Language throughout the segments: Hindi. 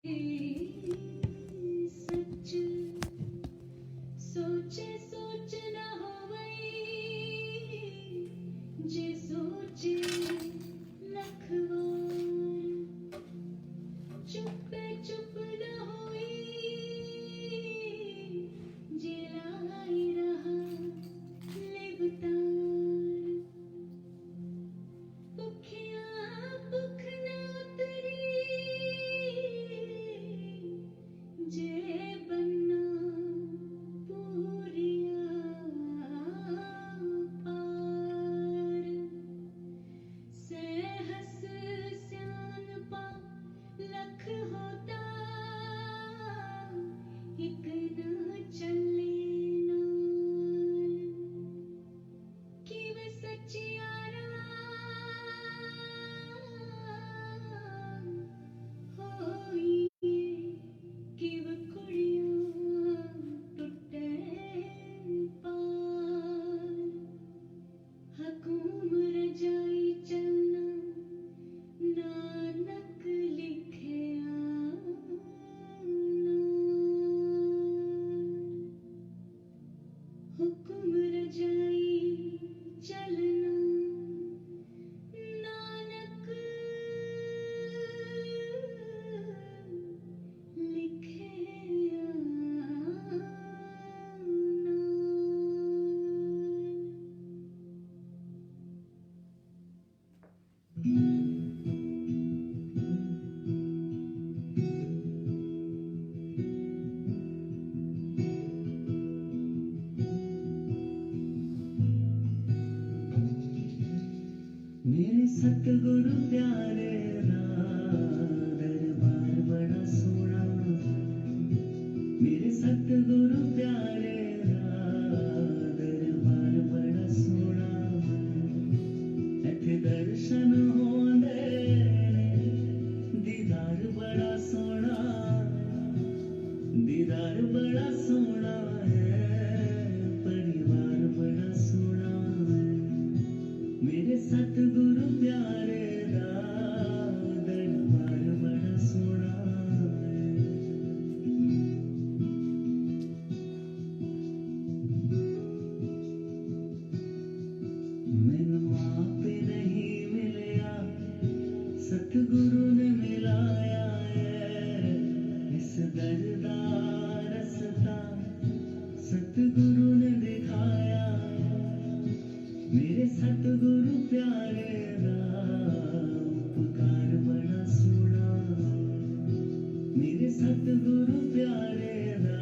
सच सोचे सोच न होवई जे सोचे लखवार चुप चुप न होई जे लाई रहा लिवतार भुखिया भुख न उतरी जे बन्ना पूरिया पार सहस स्यानपा लख होता एक न चले नाल किव सचियारा होइए किव कुड़ियां टुटे पार हकूम रजाई चलना नानक लिखे हुक्म रजाई चलना नानक लिखे मेरे सतगुरु प्यारे दा दरबार बड़ा सोना मेरे सतगुरु प्यारे दा दरबार बड़ा सोना इत्थे दर्शन होंदे दीदार बड़ा सोना दीदार बड़ा सोना है परिवार बड़ा सोना है मेरे सतगुरु प्यारे दा दरबार बड़ा सोना है मैनू आप नहीं मिलया सतगुरु ने मिलाया है इस दर दा रस्ता सतगुरु ने दिखाया मेरे सतगुरु प्यारे दा उपकार बड़ा सोना मेरे सतगुरु प्यारे दा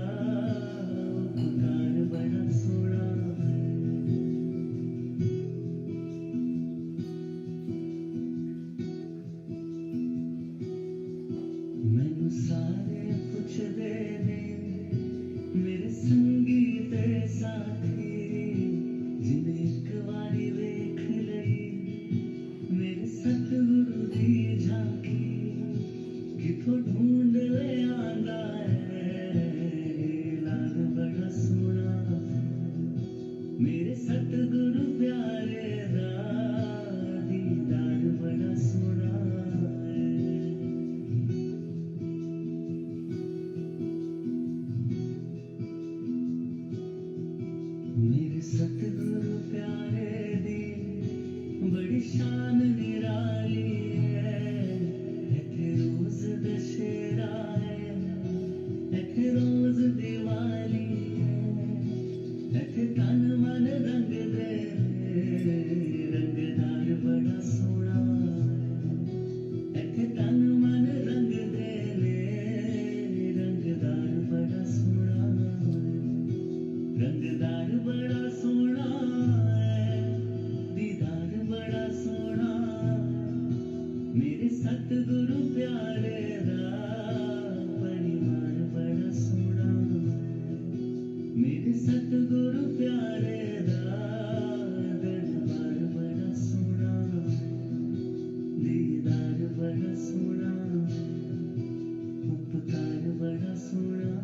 उपकार बड़ा सोना मैनू सारे पुछदे ने मेरे संगी ते साथी जिन्हें एक बारी देख लई मेरे सतगुरु दी झांकी किथों ढूंढ ले आंदा है लाल बड़ा सोना मेरे सतगुरु प्यारे दा दीदार बड़ा सोना है मेरे सतगुरु प्यारे दी बड़ी शान निराली है इत्थे रोज दशहरा है इत्थे रोज दिवाली है इत्थे तन मन रंग दे रंगदार बड़ा सोना है इत्थे तन मन रंग दे रंगदार बड़ा सोना है रंगदार बड़ा सोना है दीदार बड़ा सोना मेरे सतगुरु प्यारे दा परिवार बड़ा सोना मेरे सतगुरु प्यारे दा दरबार बड़ा सोना दीदार बड़ा सोना उपकार बड़ा सोना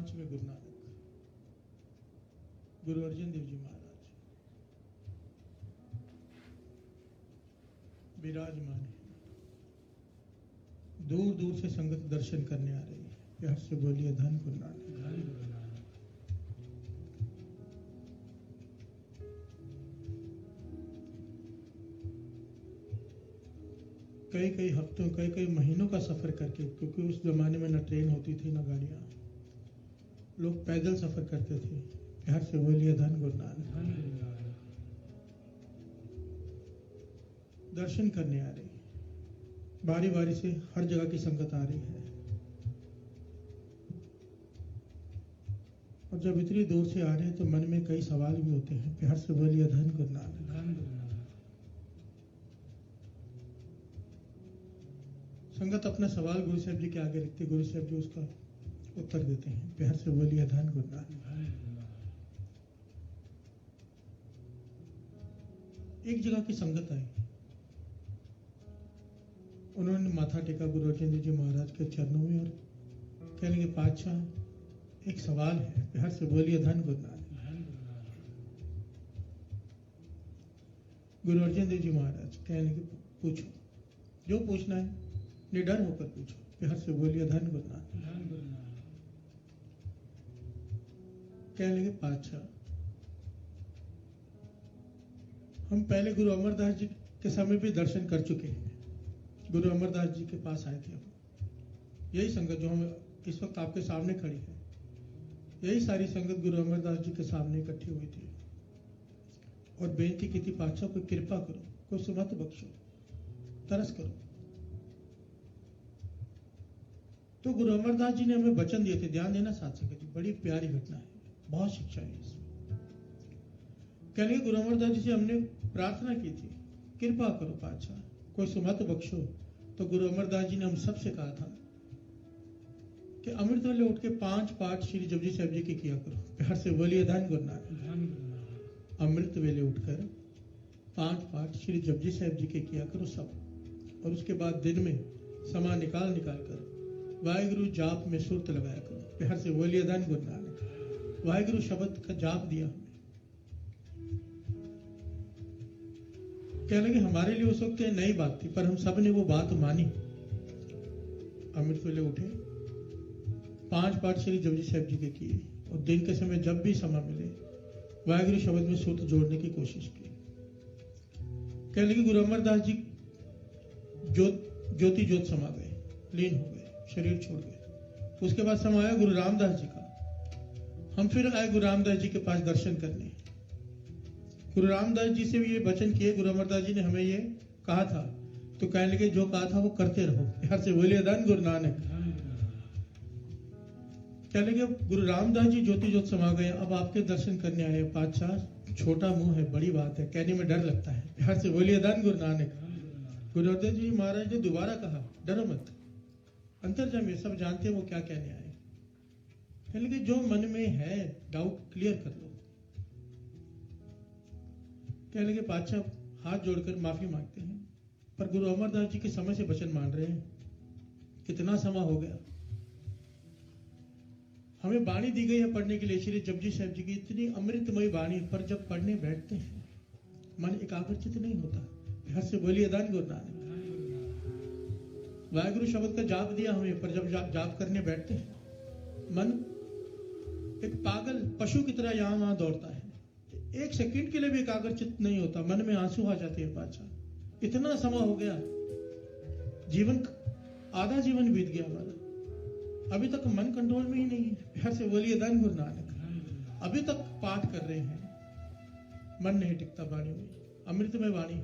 पांचवें गुरु नानक गुरु अर्जन देव जी महाराज विराजमान है। दूर दूर से संगत दर्शन करने आ रही है। प्यार से बोलिए धन गुरु नानक। धन गुरु नानक। कई कई हफ्तों कई कई महीनों का सफर करके, क्योंकि उस जमाने में न ट्रेन होती थी न गाड़ियां, लोग पैदल सफर करते थे। प्यार से बोलिए धन गुरु नानक। धन गुरु नानक। दर्शन करने आ रही है। बारी बारी से हर जगह की संगत आ रही है। और जब इतनी दूर से आ रहे हैं तो मन में कई सवाल भी होते हैं। प्यार से बोलिए धन गुरु नानक। धन गुरु नानक। संगत अपना सवाल गुरु साहब जी के आगे रखते, गुरु साहब जी उसका उत्तर देते हैं। प्यार से बोलिए धन गुरु नानक। धन गुरु नानक। एक जगह की संगत आई, उन्होंने माथा टेका गुरु अर्जन देव जी महाराज के चरणों में और कहने के पातशाह एक सवाल है। प्यार से बोलिए धन गुरु नानक। धन गुरु नानक। गुरु अर्जन देव जी महाराज कहने के पूछो, जो पूछना है निडर होकर पूछो। प्यार से बोलिए धन गुरु नानक। धन गुरु नानक। कहने के पातशाह, हम पहले गुरु अमरदास जी के समय भी दर्शन कर चुके हैं। गुरु अमरदास जी के पास आए थे हम, यही संगत जो हम इस वक्त आपके सामने खड़ी है, यही सारी संगत गुरु अमरदास जी के सामने इकट्ठी हुई थी और बेनती की थी, पातशाह कोई कृपा करो, कोई सुमत बख्शो, तरस करो। तो गुरु अमरदास जी ने हमें वचन दिए थे। ध्यान देना साथ संगत जी, बड़ी प्यारी घटना है, बहुत शिक्षा है इसमें। कहने गुरु अमरदास जी से हमने प्रार्थना की थी, कृपा करो पातशाह, कोई सुमत बख्शो। तो गुरु अमरदास जी ने हम सबसे कहा था कि अमृत वेले उठ के 5 पाठ श्री जपजी साहब जी के किया करो। प्यार से बोलिए धन गुरु नानक। धन गुरु नानक। अमृत वेले उठकर 5 पाठ श्री जपजी साहब जी के किया करो सब, और उसके बाद दिन में समय निकाल कर वाहिगुरु जाप में सुरत लगाया करो। प्यार से बोलिए धन गुरु नानक। वाहिगुरु शब्द का जाप दिया हमें। कहने लगे हमारे लिए उस वक्त नई बात थी, पर हम सब ने वो बात मानी। अमृत वेले उठे, 5 पाठ श्री जपजी साहब जी के किए, और दिन के समय जब भी समय मिले वाहिगुरु शब्द में सुरत जोड़ने की कोशिश की। कहने लगे गुरु अमरदास जी ज्योति ज्योत समा गए, लीन हो गए, शरीर छोड़ गए। उसके बाद समय आया गुरु रामदास जी का। हम फिर आए गुरु रामदास जी के पास दर्शन करने। गुरु रामदास जी से भी ये वचन किए, गुरु अमरदास जी ने हमें ये कहा था, तो कहने लगे जो कहा था वो करते रहो। प्यार से बोलिए धन गुरु नानक। कहने लगे गुरु रामदास जी ज्योति ज्योत समा गए, अब आपके दर्शन करने आए। पातशाह छोटा मुंह है, बड़ी बात है, कहने में डर लगता है। प्यार से बोलिए धन गुरु नानक। गुरु अर्जन जी महाराज ने दोबारा कहा, डरो मत, अंतर्जामी सब जानते हैं वो क्या कहने आए। कहने लगे जो मन में है डाउट क्लियर कर लो। कहने लगे पातशाह हाथ जोड़कर माफी मांगते हैं, पर गुरु अमरदास जी के समय से वचन मान रहे हैं। कितना समय हो गया, हमें वाणी दी गई है पढ़ने के लिए श्री जपजी साहब जी की इतनी अमृतमयी वाणी, पर जब पढ़ने बैठते हैं मन एकाग्रचित नहीं होता। घर से बोलिए धन गुरु नानक। वाहिगुरु शब्द का जाप दिया हमें, पर जब जाप करने बैठते हैं मन एक पागल पशु की तरह यहां वहां दौड़ता है, 1 सेकंड के लिए भी एकाग्रचित नहीं होता, मन में आंसू आ जाते हैं। पातशाह इतना समय हो गया, जीवन आधा जीवन बीत गया हमारा, अभी तक मन कंट्रोल में ही नहीं है। प्यार से बोलिए धन गुरु नानक। अभी तक पाठ कर रहे हैं, मन नहीं टिकता वाणी में, अमृतमय वाणी,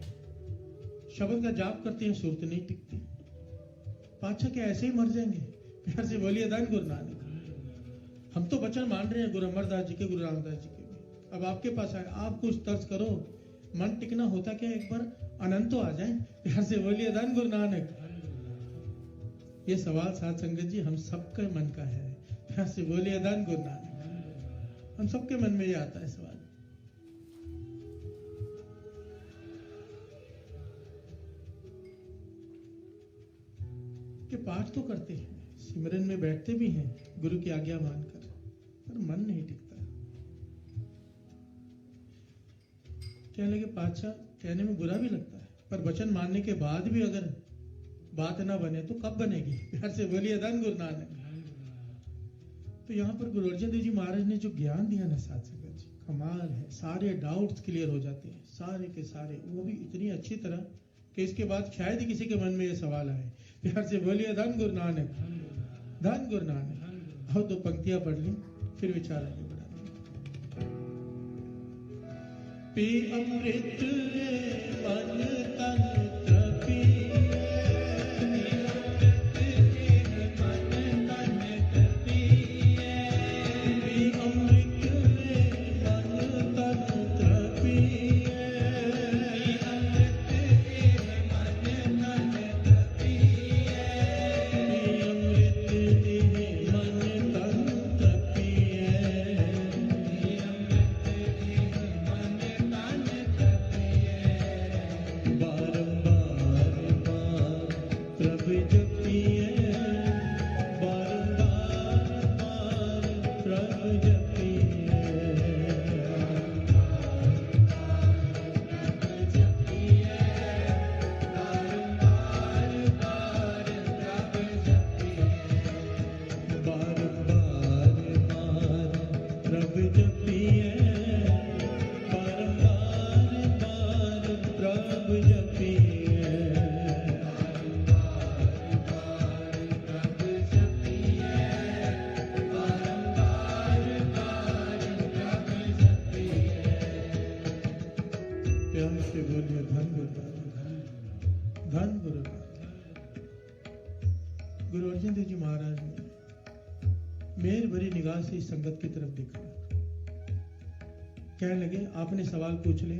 शब्द का जाप करते हैं, सुरत नहीं टिकती। पातशाह क्या ऐसे ही मर जाएंगे? प्यार से बोलिए धन गुरु नानक। हम तो वचन मान रहे हैं गुरु अमरदास जी के, गुरु रामदास जी के भी। अब आपके पास आए, आप कुछ तर्ज करो, मन टिकना होता क्या, एक बार अनंत तो आ जाए। प्यार से बोलिए धन गुरु नानक। ये सवाल साथ संगत जी हम सबके मन का है। प्यार से बोलिए धन गुरु नानक। हम सबके मन में ये आता है सवाल। कि पाठ तो करते हैं, सिमरन में बैठते भी हैं गुरु की आज्ञा मानकर, पर मन नहीं टिकता। कहने लगे पातशाह, कहने में बुरा भी लगता है, पर वचन मानने के बाद भी अगर बात ना बने तो कब बनेगी? प्यार से बोलिए धन गुरु नानक। तो यहाँ पर गुरु अर्जन देव जी महाराज ने जो ज्ञान दिया ना साथ संगत जी, कमाल है। सारे डाउट्स क्लियर हो जाते हैं, सारे के सारे, वो भी इतनी अच्छी तरह कि इसके बाद शायद ही किसी के मन में ये सवाल आए। प्यार से बोलिए धन गुरु नानक, धन गुरु नानक। और दो पंक्तियां पढ़ ली, फिर विचार आगे बढ़ा। पी अमृत मन तन तपिए, गुरु अर्जन देव जी महाराज ने मेर भरी निगाह से इस संगत की तरफ देखा। कहने लगे आपने सवाल पूछ ले,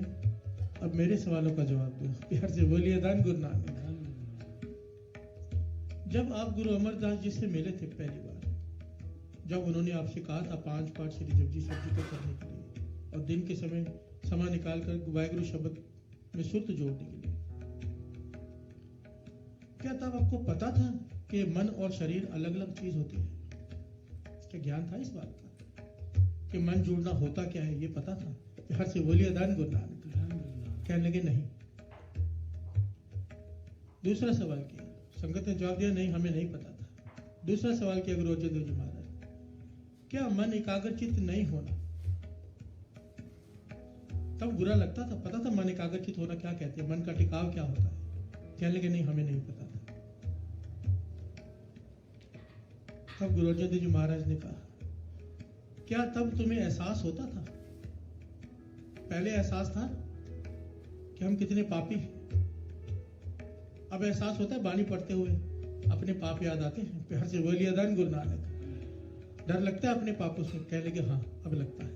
अब मेरे सवालों का जवाब दो। प्यार से बोलिए धन गुरु नानक। जब आप गुरु अमरदास जी से मिले थे पहली बार, जब उन्होंने आपसे कहा था 5 पाठ श्री जपजी शब्द को करने के लिए और दिन के समय समय निकालकर वाहिगुरु शब्द में सुर्त जोड़ने के लिए, क्या तब आपको पता था कि मन और शरीर अलग अलग चीज होती है? क्या ज्ञान था इस बात का कि मन जोड़ना होता क्या है? ये पता था? प्यार से बोलिए धन गुरु नानक। कहने लगे नहीं। दूसरा सवाल किया, संगत ने जवाब दिया नहीं, हमें नहीं पता था। दूसरा सवाल किया गुरु अर्जन देव जी महाराज, क्या मन एकाग्रचित नहीं होना? तब बुरा लगता था, पता था मन एकाग्रचित होना क्या कहते हैं, मन का टिकाव क्या होता है। कहने लगे नहीं, हमें नहीं पता था। तब गुरु अर्जन देव जी महाराज ने कहा, क्या तब तुम्हें एहसास होता था? पहले एहसास था कि हम कितने पापी हैं। अब एहसास होता है बाणी पढ़ते हुए अपने पाप याद आते हैं। प्यार से बोलिए धन गुरु नानक। डर लगता है अपने पापों से? कह लगे हाँ अब लगता है।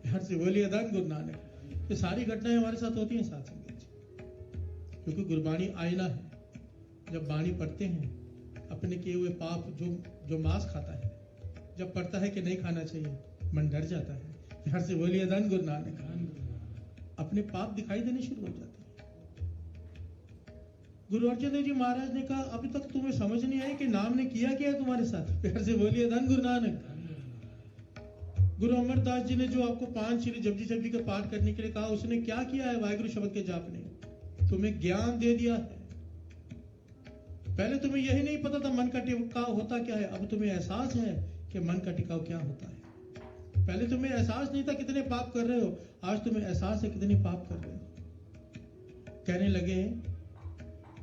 प्यार से बोलिए धन गुरु नानक। ये सारी घटनाएं हमारे साथ होती हैं साथ संगत, क्योंकि गुरबाणी आईना है। जब बाणी पढ़ते हैं अपने किए हुए पाप, जो मांस खाता है, जब पढ़ता है कि नहीं खाना चाहिए, मन डर जाता है। प्यार से बोलिए धन गुरु नानक। अपने पाप दिखाई देने शुरू हो जाते हैं। गुरु अर्जन देव जी महाराज ने कहा, अभी तक तुम्हें समझ नहीं आई कि नाम ने किया क्या है तुम्हारे साथ? प्यार से बोलिए धन गुरु नानक। गुरु अमरदास जी ने जो आपको 5 श्री जपजी शब्द का पाठ करने के लिए कहा, उसने क्या किया है? वाहिगुरु शब्द के जाप ने तुम्हें ज्ञान दे दिया है। पहले तुम्हें यही नहीं पता था मन का टिकाव होता क्या है, अब तुम्हें एहसास है कि मन का टिकाव क्या होता है। पहले तुम्हें एहसास नहीं था कितने पाप कर रहे हो, आज तुम्हें एहसास है कितने पाप कर रहे हो। कहने लगे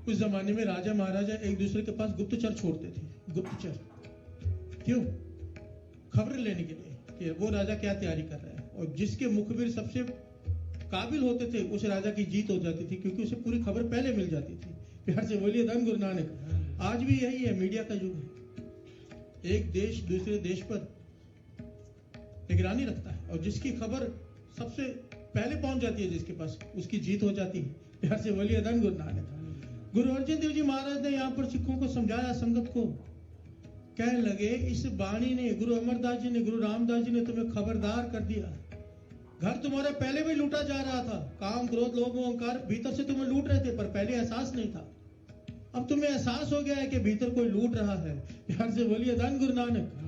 उस जमाने में राजा महाराजा एक दूसरे के पास गुप्तचर छोड़ते थे। गुप्तचर क्यों? खबर लेने के लिए कि वो राजा क्या तैयारी कर रहा है, और जिसके मुखबिर सबसे काबिल होते थे उस राजा की जीत हो जाती थी, क्योंकि उसे पूरी खबर पहले मिल जाती थी। प्यार से बोलिए धन गुरु नानक। आज भी यही है, मीडिया का युग है। एक देश दूसरे देश पर निगरानी रखता है, और जिसकी खबर सबसे पहले पहुंच जाती है जिसके पास, उसकी जीत हो जाती है। प्यार से बोलिए धन गुरु नानक। गुरु अर्जन देव जी महाराज ने यहाँ पर सिखों को समझाया, संगत को। कहने लगे इस बाणी ने, गुरु अमरदास जी ने, गुरु रामदास जी ने तुम्हें खबरदार कर दिया। घर तुम्हारा पहले भी लूटा जा रहा था, काम क्रोध लोभ अहंकार भीतर से तुम्हें लूट रहे थे, पर पहले एहसास नहीं था। अब तुम्हें एहसास हो गया है कि भीतर कोई लूट रहा है। प्यार से बोलिए धन गुरु नानक।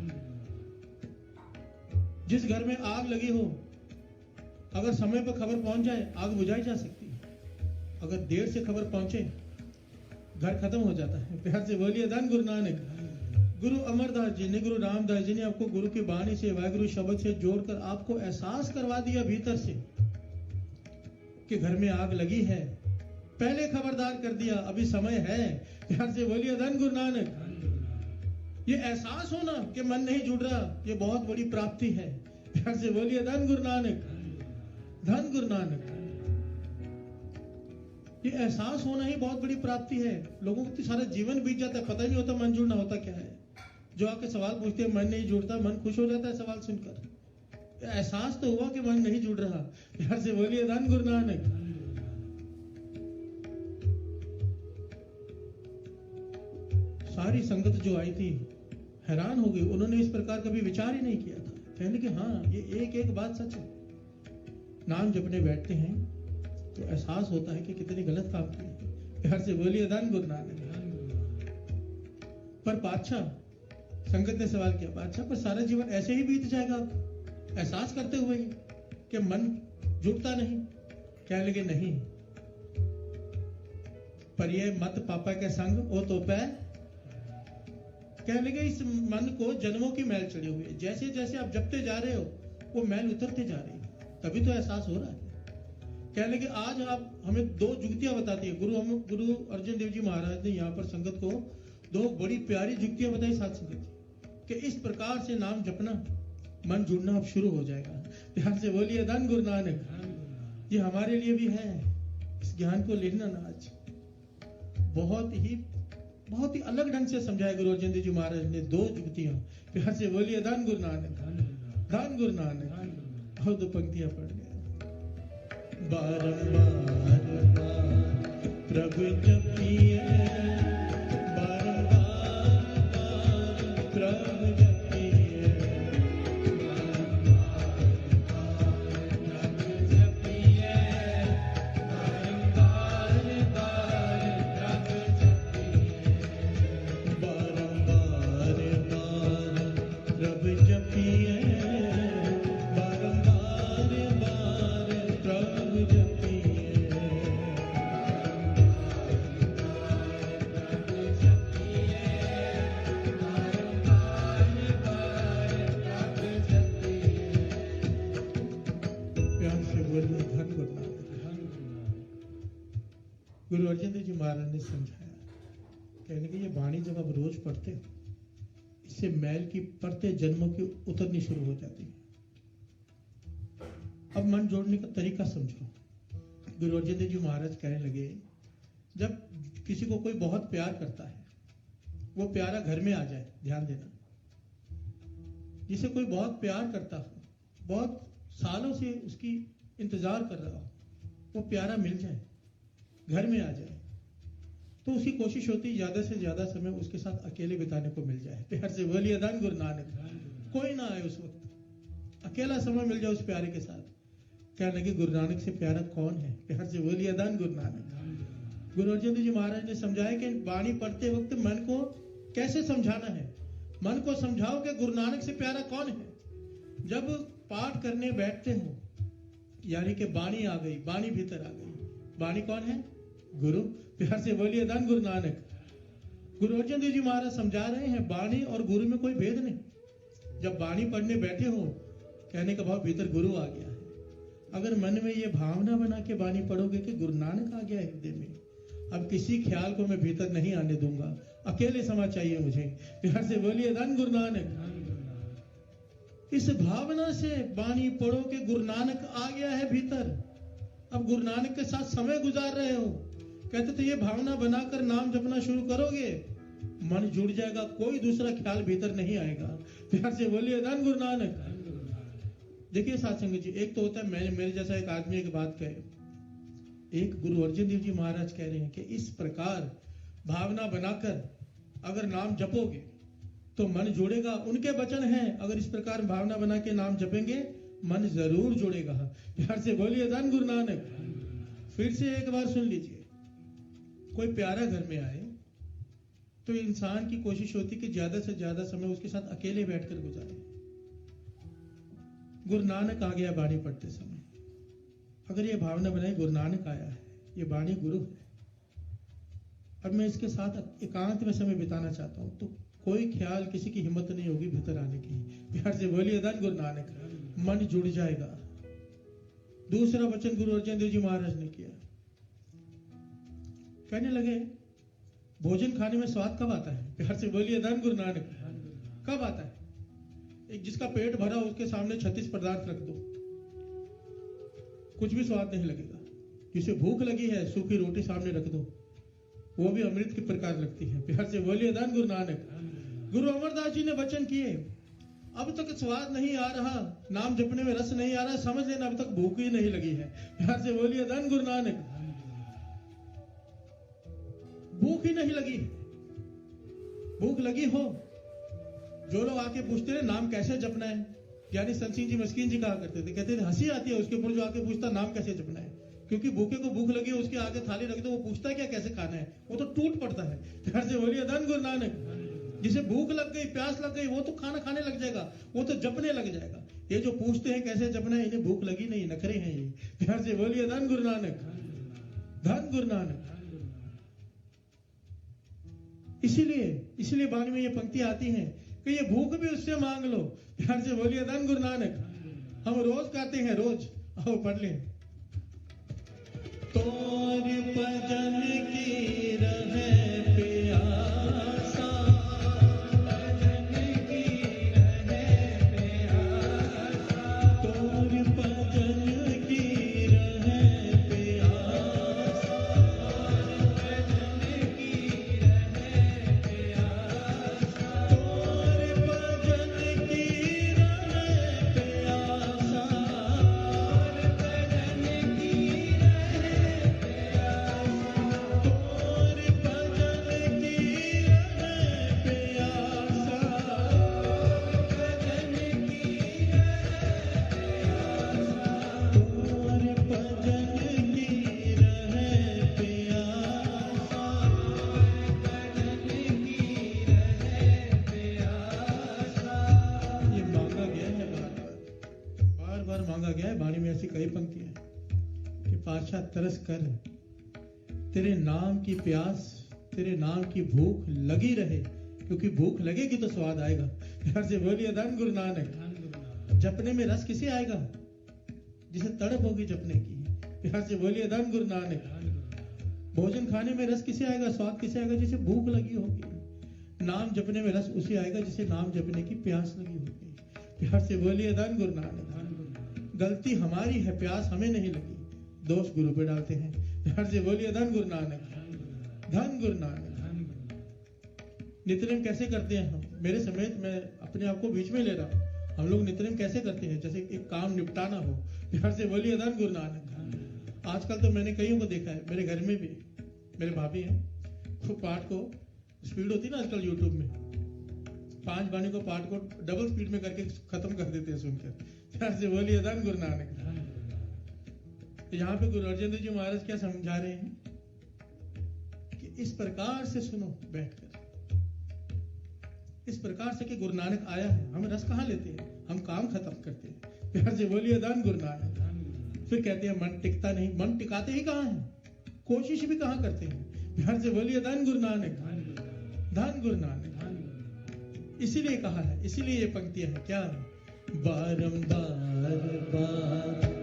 जिस घर में आग लगी हो, अगर समय पर खबर पहुंच जाए आग बुझाई जा सकती है, अगर देर से खबर पहुंचे घर खत्म हो जाता है। प्यार से बोलिए धन गुरु नानक। गुरु अमरदास जी ने, गुरु रामदास जी ने आपको गुरु की वाणी से, वाहिगुरु शब्द से जोड़कर आपको एहसास करवा दिया भीतर से कि घर में आग लगी है। पहले खबरदार कर दिया, अभी समय है। प्यार से बोलिए धन गुरु नानक। ये एहसास होना कि मन नहीं जुड़ रहा, ये बहुत बड़ी प्राप्ति है। प्यार से बोलिए धन गुरु नानक, धन गुरु नानक। ये एहसास होना ही बहुत बड़ी प्राप्ति है। लोगों को तो सारा जीवन बीत जाता है, पता ही नहीं होता मन जुड़ना होता क्या है। जो आके सवाल पूछते हैं मन नहीं जुड़ता, मन खुश हो जाता है सवाल सुनकर। एहसास तो हुआ कि मन नहीं जुड़ रहा। प्यार से बोलिए धन गुरु नानक। सारी संगत जो आई थी हैरान हो गई, उन्होंने इस प्रकार कभी विचार ही नहीं किया था। कहने कि हाँ, ये एक एक बात सच है। नाम जपने बैठते हैं तो एहसास होता है कि कितने गलत काम किए। प्यार से बोलिए धन गुरु नानक। पर बादशाह, संगत ने सवाल किया, बादशाह पर सारा जीवन ऐसे ही बीत जाएगा एहसास करते हुए कि मन जुड़ता नहीं? कहने लगे नहीं, पर ये मत पापा के संग ओ तो पै। कहने लगे इस मन को जन्मों की मैल चढ़ी हुई है, जैसे जैसे आप जपते जा रहे हो वो मैल उतरते जा रही है, तभी तो एहसास हो रहा है। कहने लगे आज आप हमें दो जुक्तियां बताती है। गुरु अर्जुन देव जी महाराज ने यहाँ पर संगत को दो बड़ी प्यारी जुक्तियां बताई साथ संगत कि इस प्रकार से नाम जपना मन जुड़ना अब शुरू हो जाएगा। ध्यान से बोलिए धन गुरु नानक। ये हमारे लिए भी है, इस ज्ञान को लेना ना आज बहुत ही अलग ढंग से समझाया गुरु अर्जुन देव जी महाराज ने दो जुक्तियां। प्यार से बोलिए धन गुरु नानक, धन गुरु नानक। और दो पंक्तियां पढ़ लिया। बारंबार प्रभु जपिए, बारंबार प्रभु जपिए, गुरु अर्जुन देव जी महाराज ने समझाया। कहने कि ये वाणी जब आप रोज पढ़ते हो, इससे मैल की परतें जन्मों की उतरनी शुरू हो जाती है। अब मन जोड़ने का तरीका समझो। गुरु अर्जुन देव जी महाराज कहने लगे, जब किसी को कोई बहुत प्यार करता है, वो प्यारा घर में आ जाए, ध्यान देना, जिसे कोई बहुत प्यार करता हो, बहुत सालों से उसकी इंतजार कर रहा हो, वो प्यारा मिल जाए, घर में आ जाए, तो उसकी कोशिश होती है ज्यादा से ज्यादा समय उसके साथ अकेले बिताने को मिल जाए। प्यार से बोलिए धन गुरु नानक। कोई ना आए उस वक्त, अकेला समय मिल जाए उस प्यारे के साथ। क्या लगे गुरु नानक से प्यारा कौन है? प्यार से बोलिए धन गुरु नानक। गुरु अर्जुन देव जी महाराज ने समझाया कि वाणी पढ़ते वक्त मन को कैसे समझाना है। मन को समझाओ कि गुरु नानक से प्यारा कौन है। जब पाठ करने बैठते हो, यानी कि वाणी आ गई, वाणी भीतर आ गई। वाणी कौन है? गुरु। प्यार से बोलिए धन गुरु नानक। गुरु अर्जुन देव जी महाराज समझा रहे हैं, वाणी और गुरु में कोई भेद नहीं। जब वाणी पढ़ने बैठे हो, कहने का भाव भीतर गुरु आ गया है। अगर मन में ये भावना बना के वाणी पढ़ोगे कि गुरु नानक आ गया हृदय में, अब किसी ख्याल को मैं भीतर नहीं आने दूंगा, अकेले समा चाहिए मुझे। प्यार से बोलिए धन गुरु नानक। इस भावना से वाणी पढ़ो कि गुरु नानक आ गया है भीतर। अब गुरु नानक के साथ समय गुजार रहे हो, कहते तो ये भावना बनाकर नाम जपना शुरू करोगे, मन जुड़ जाएगा, कोई दूसरा ख्याल भीतर नहीं आएगा। प्यार से बोलिए धन गुरु नानक। देखिए साथ संगत जी, एक तो होता है मेरे जैसा एक आदमी एक बात कहे, एक गुरु अर्जुन देव जी महाराज कह रहे हैं कि इस प्रकार भावना बनाकर अगर नाम जपोगे तो मन जुड़ेगा। उनके वचन हैं, अगर इस प्रकार भावना बना के नाम जपेंगे मन जरूर जुड़ेगा। प्यार से बोलिए धन गुरु नानक। फिर से एक बार सुन लीजिए, कोई प्यारा घर में आए तो इंसान की कोशिश होती कि ज्यादा से ज्यादा समय उसके साथ अकेले बैठकर गुजारे। गुरु नानक आ गया बाणी पढ़ते समय। अगर ये भावना बनाए गुरु नानक आया है, ये बाणी गुरु है, अब मैं इसके साथ एकांत में समय बिताना चाहता हूं, तो कोई ख्याल, किसी की हिम्मत नहीं होगी भीतर आने की। प्यार से बोलिए धन गुरु नानक। मन जुड़ जाएगा। दूसरा वचन गुरु अर्जन देव जी महाराज ने किया, कहने लगे भोजन खाने में स्वाद कब आता है? प्यार से बोलिए धन गुरु नानक। कब आता है? एक जिसका पेट भरा उसके सामने 36 पदार्थ रख दो, कुछ भी स्वाद नहीं लगेगा। जिसे भूख लगी है सूखी रोटी सामने रख दो, वो भी अमृत के प्रकार लगती है। प्यार से बोलिए धन गुरु नानक। गुरु अमरदास जी ने वचन किए, अब तक स्वाद नहीं आ रहा, नाम जपने में रस नहीं आ रहा, समझ लेना अब तक भूख ही नहीं लगी है। प्यार से बोलिए धन गुरु नानक। भूख ही नहीं लगी। भूख लगी हो, जो लोग आके पूछते रहे नाम कैसे जपना है, यानी संत सिंह जी मस्कीन जी कहा करते थे, कहते थे हंसी आती है उसके ऊपर जो आके पूछता नाम कैसे जपना है, क्योंकि भूखे को भूख लगी है, उसके आगे थाली रख दो, वो पूछता है क्या कैसे खाना है, वो तो टूट पड़ता है। प्यार से बोलिए धन गुरु नानक। जिसे भूख लग गई, प्यास लग गई, वो तो खाना खाने लग जाएगा, वो तो जपने लग जाएगा। ये जो पूछते हैं कैसे जपना है, इन्हें भूख लगी नहीं, नखरे हैं ये। प्यार से बोलिए धन गुरु नानक। धन गुरु नानक। इसीलिए बाणी में ये पंक्ति आती है कि ये भूख भी उससे मांग लो। प्यार से बोलिए धन गुरु नानक। हम रोज गाते हैं, रोज आओ पढ़ लें। तोर भजन की रहे प्यासा, भजन की रहे प्यासा, तोर भजन की रहे प्यासा, भजन की रहे प्यासा, तोर भजन की रहे प्यासा, भजन की मांगा गया है। वाणी में ऐसी कई पंक्तियां हैं कि पातशाह तरस कर, तेरे नाम की प्यास, तेरे नाम की भूख लगी रहे, क्योंकि भूख लगेगी तो स्वाद आएगा। प्यार से बोलिए धन गुरु नानक। जपने में रस किसे आएगा? जिसे तड़प होगी जपने की। प्यार से बोलिए धन गुरु नानक। भोजन खाने में रस किसे आएगा, स्वाद किसे आएगा? जिसे भूख लगी होगी। नाम जपने में रस उसे आएगा जिसे नाम जपने की प्यास लगी होगी। प्यार से बोलिए धन गुरु नानक। गलती हमारी है, प्यास हमें नहीं लगी, दोष गुरु पे डालते हैं। प्यार से बोलिए धन गुरु नानक। धन गुरु नानक। नित्यनेम कैसे करते हैं हम? मेरे समेत मैं अपने आप को बीच में ले रहा हूं। हम लोग नित्यनेम कैसे करते हैं? जैसे एक काम निपटाना हो। प्यार से बोलिए धन गुरु नानक। आजकल तो मैंने कईयों को देखा है, मेरे घर में भी मेरे भाभी हैं, वो पाठ को स्पीड होती है ना आजकल यूट्यूब में, 5 बाणी को पाठ को डबल स्पीड में करके खत्म कर देते हैं सुनकर। प्यार से बोलिए धन गुरु नानक। यहाँ पे गुरु अर्जन देव जी महाराज क्या समझा रहे हैं कि इस प्रकार से सुनो बैठकर, इस प्रकार से कि गुरु नानक आया है। हम रस कहाँ लेते हैं? हम काम खत्म करते हैं। प्यार से बोलिए धन गुरु नानक। फिर कहते हैं मन टिकता नहीं। मन टिकाते ही कहाँ है, कोशिश भी कहाँ करते हैं? प्यार से बोलिए धन गुरु नानक। धन गुरु नानक। इसीलिए कहा है, इसीलिए ये पंक्तियां हैं क्या? बारंबार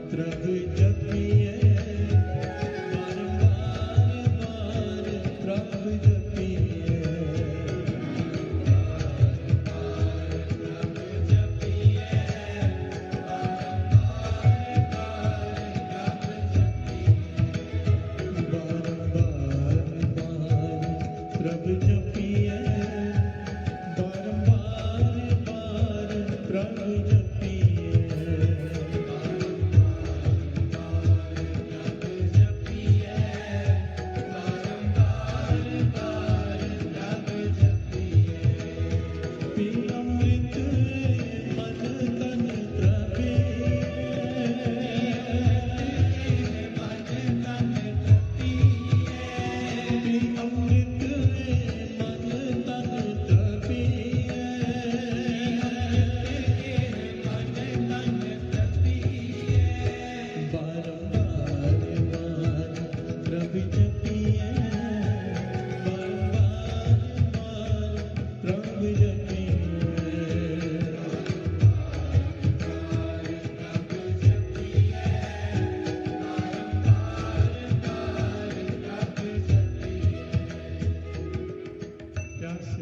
प्रभु जपिए, बारंबार प्रभु जपिए, प्रभु जपिए, प्रभु जपिए।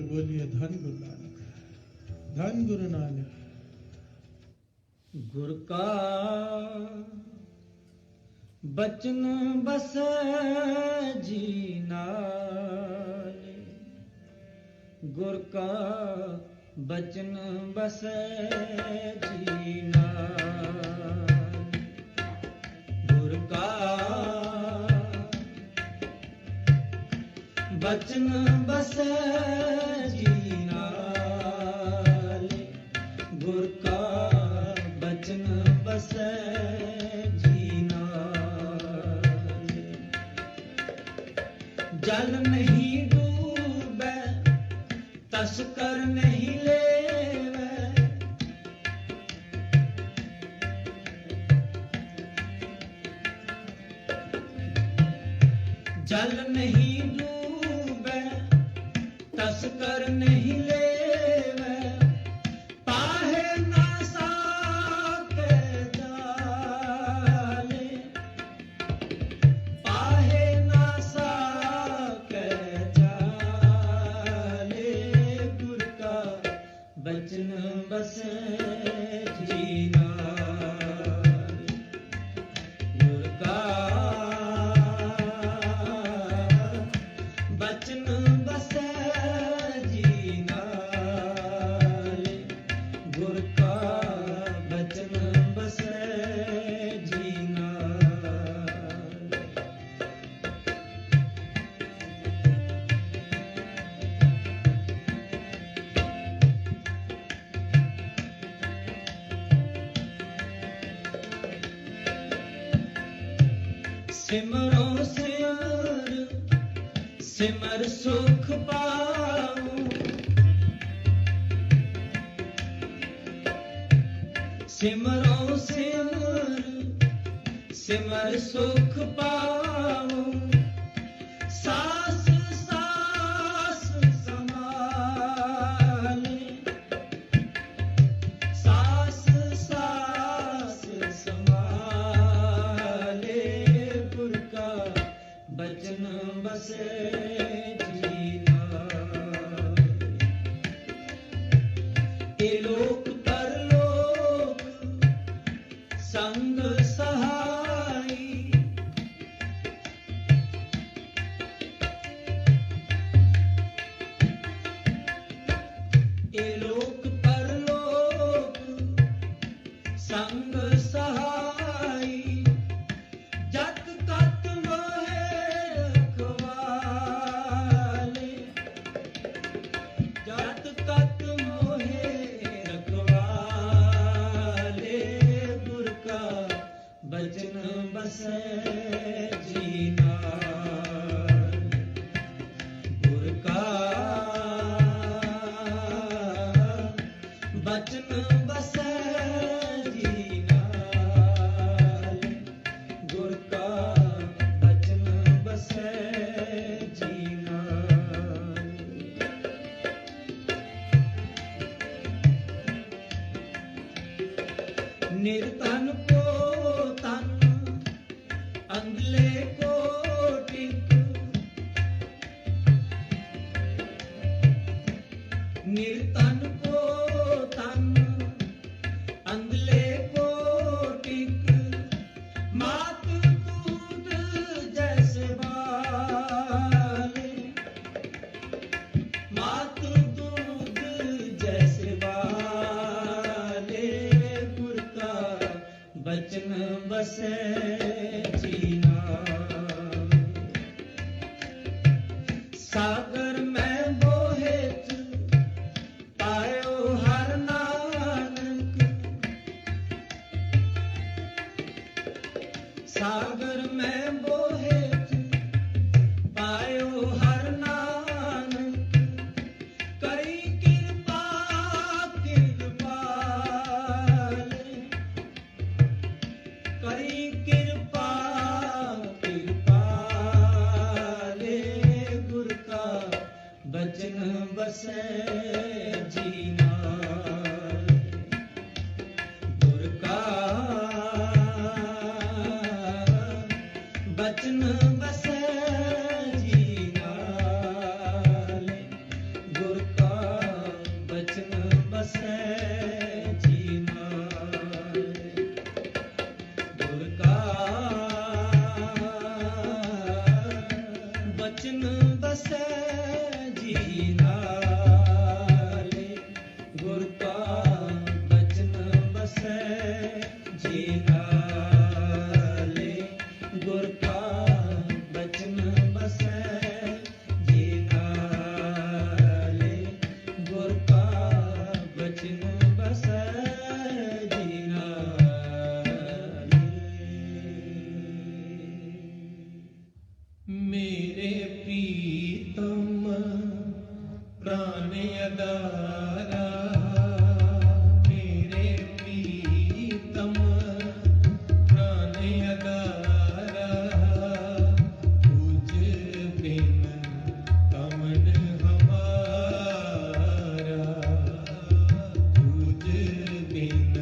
बोलिए धन गुरु नानक, धन गुरु नानक। गुर का बचन बसै जी नाले, गुर का बचन बसै जी नाले, गुर का बचन बसै जी नाले, गुर का बचन बसै जी नाले, जल नहीं डूबे तस्कर नहीं लेवे, जल नहीं डूबे तस्कर नहीं लेवे, पाहे ना साके जाले, पाहे ना साके जाले, गुर का बचन बसै जी नाले, गुर का बचन बसै जी नाले, गुर का बचन बसै जी नाले। सिमरो सिमर सिमर सुख पाऊं, सिमरो सिमर सिमर सुख पाऊं, सास सास समाले, सास सास समाले, गुर का बचन बसै जी नाले, इलोक परलोक संग सहाई, इलोक परलोक संग सहाई, जत कत मोहे रखवाले, जत कत मोहे रखवाले, गुर का बचन बसै जी नाले, गुर का बचन बसै जी नाले, गुर का बचन बसै जी नाले। निर्धन को तन अंधले को टिक, निर्धन को तन अंधले को टिक, मात दूध जैसे बाले, मात दूध जैसे बाले, गुर का बचन बसै जी नाले, सागर में बोहेत पायो हर नानक, सागर में बोहेत पायो हर नानक, करी कृपा कृपाले, करी कृपा कृपाले, गुर का बचन बसै जी नाले, गुर का बचन बसै जी नाले, गुर का प्राण अदारा मेरे प्रीतम प्राण अदारा तुझ बिन कमन हमारा तुझ बिन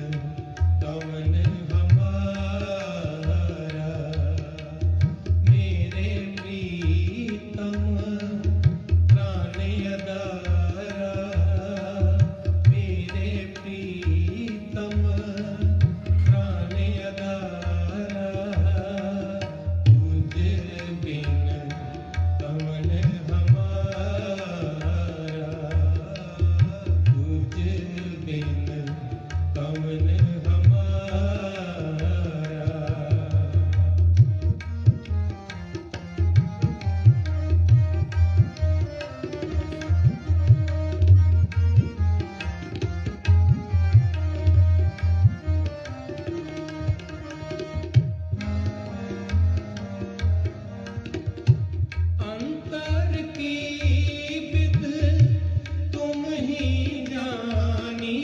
कमन हमारा मेरे प्रीतम प्राण अदारा मेरे प्रीतम प्राण अदारा तुझ बिन कमन हमारा तुझ बिन कमन हमारा अंतर की विध तुम ही जानी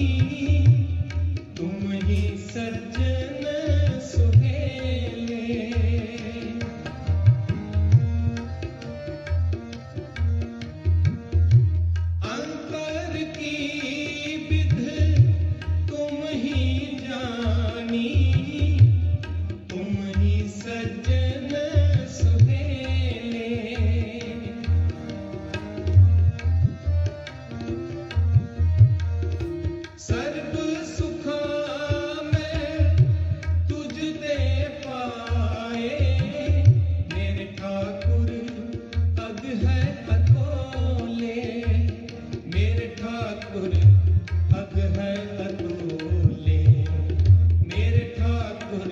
तुम ही सज्जन सुहेले अंतर की विध तुम ही जानी तुम ही सज्जन सुहेले सर्व सुखा में तुझ दे पाए मेरे ठाकुर अग है अतोले मेरे ठाकुर अग है अतोले मेरे ठाकुर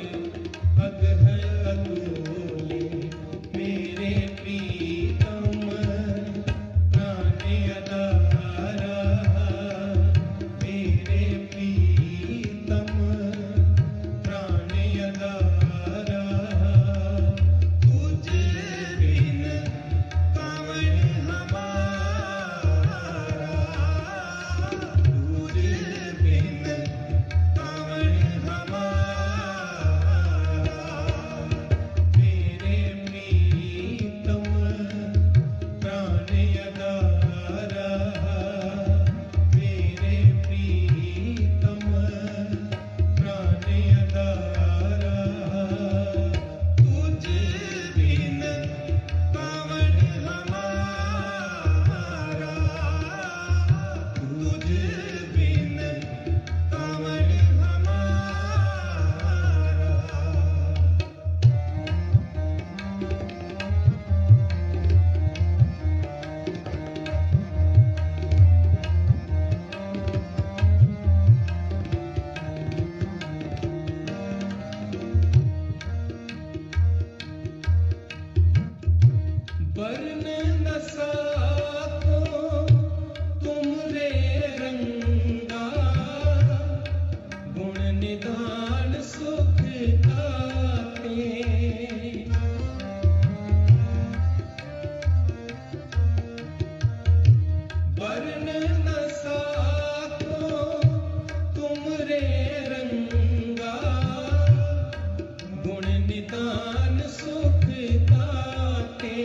अग है अतोले मेरे प्रीतम प्राण अदारा मेरे प्रीतम प्राण अदारा तुझ बिन कमन हमारा तुझ बिन कमन हमारा मेरे प्रीतम प्राण अदारा मेरे प्रीतम प्राण अदारा तुझ बिन कमन हमारा तुझ बिन कमन हमारा वर्ण न साको तुमरे रंगा गुण निधान सुख दाते वर्ण न साको तुमरे रंगा गुण निधान सुख दाते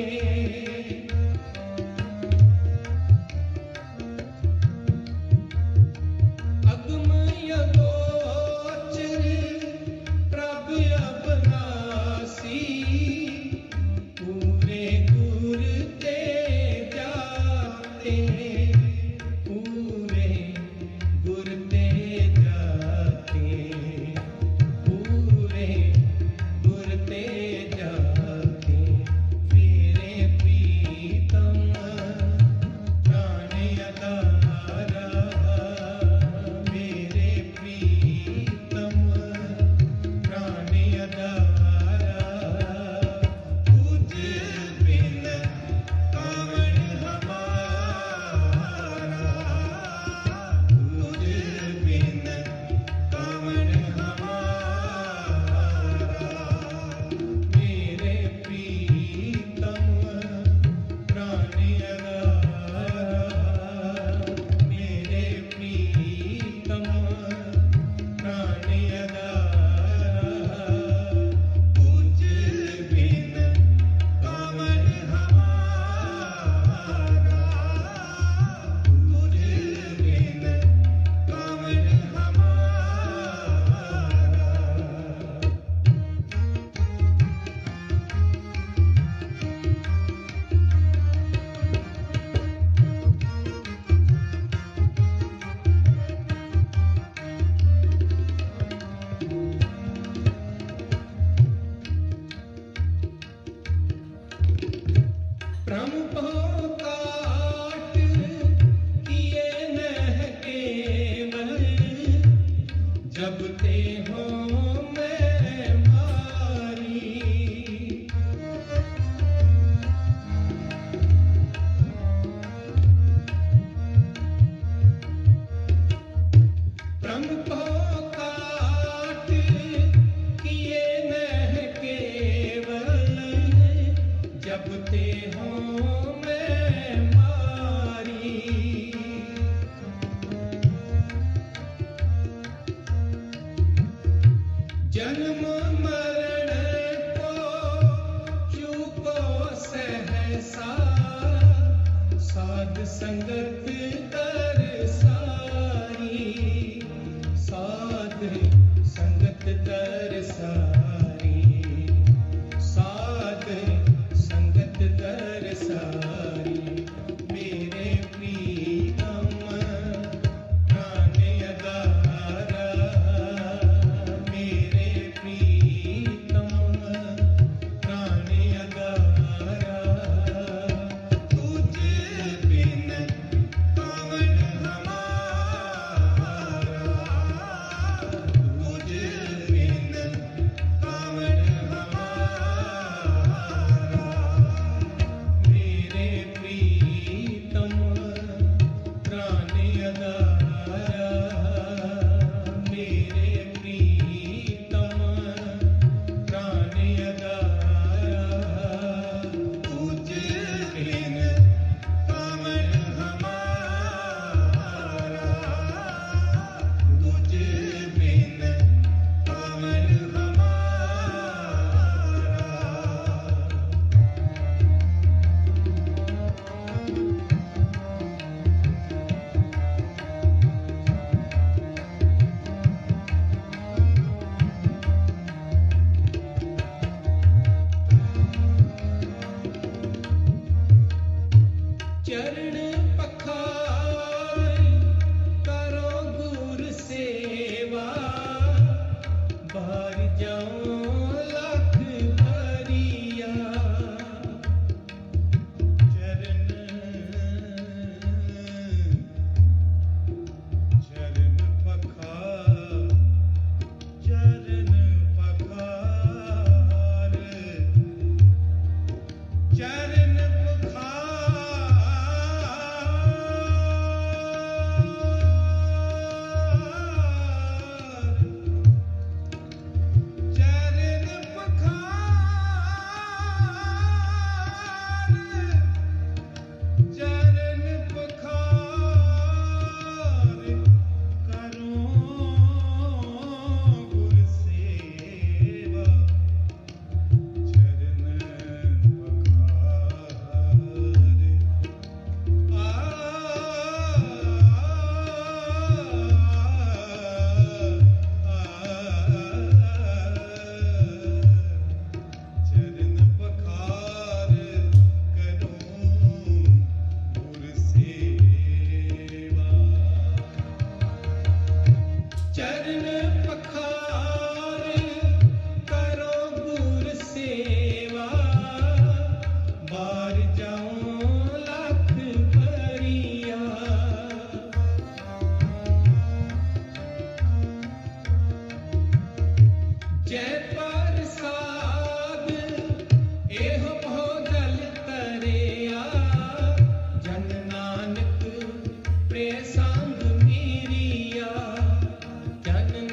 जब ते हो मैं मारी प्रमुख काट किए नह केवल जब ते हो मैं मारी जन्म मरण को चूको सहसा साध संगत कर सारी साध संगत कर सारी साध संगत कर सारी मेरे प्रीतम प्राण अगारा मेरे प्रीतम प्राण अगारा तुझ बिन कौन हमारा तुझ बिन कौन हमारा मेरे प्रीतम प्राण अगारा मेरे प्रीतम प्राण अगारा तुझ बिन कौन हमारा तुझ बिन कौन हमारा चरण पखार करो गुर सेवा बाहर जाओ लख भरिया चरण चरण पखार चरण पखार चरण चरण पखार करो गुर सेवा चरण चरण पखार करो गुर सेवा चरण पखार करो गुर सेवा बार जाओ लख भरिया जय प्रसाद एहो भोजल तरिया जन नानक प्रे संग मीरिया जन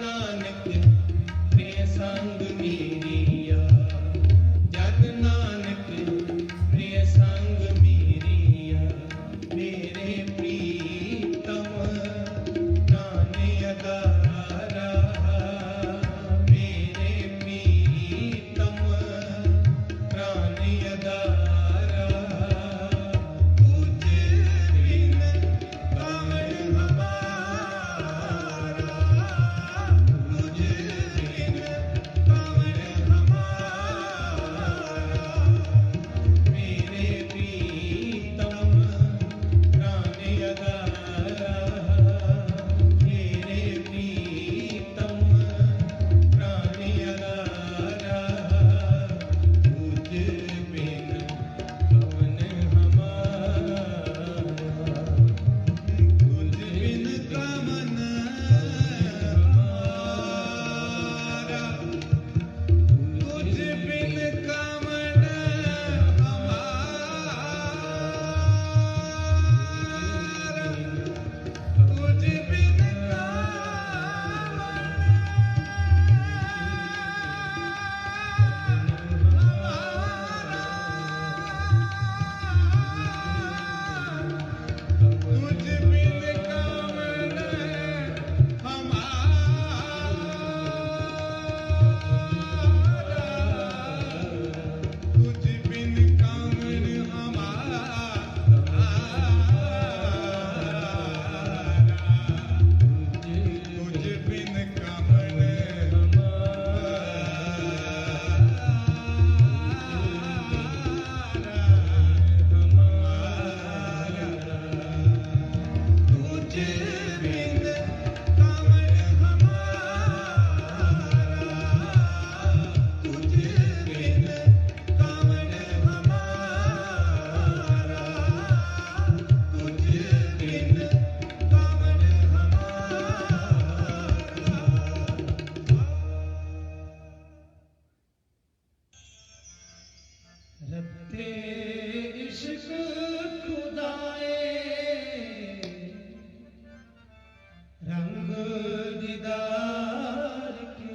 दीदार के।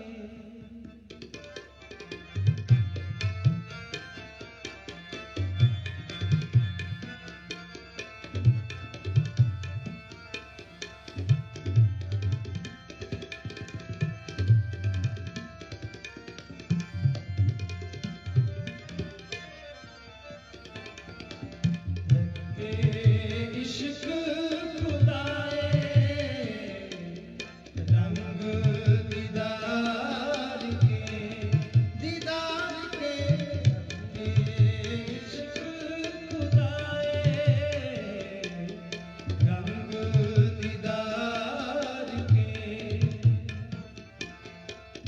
इश्क खुदाए रंग दीदार के, दीदार के इश्क खुदाए रंग दीदार के।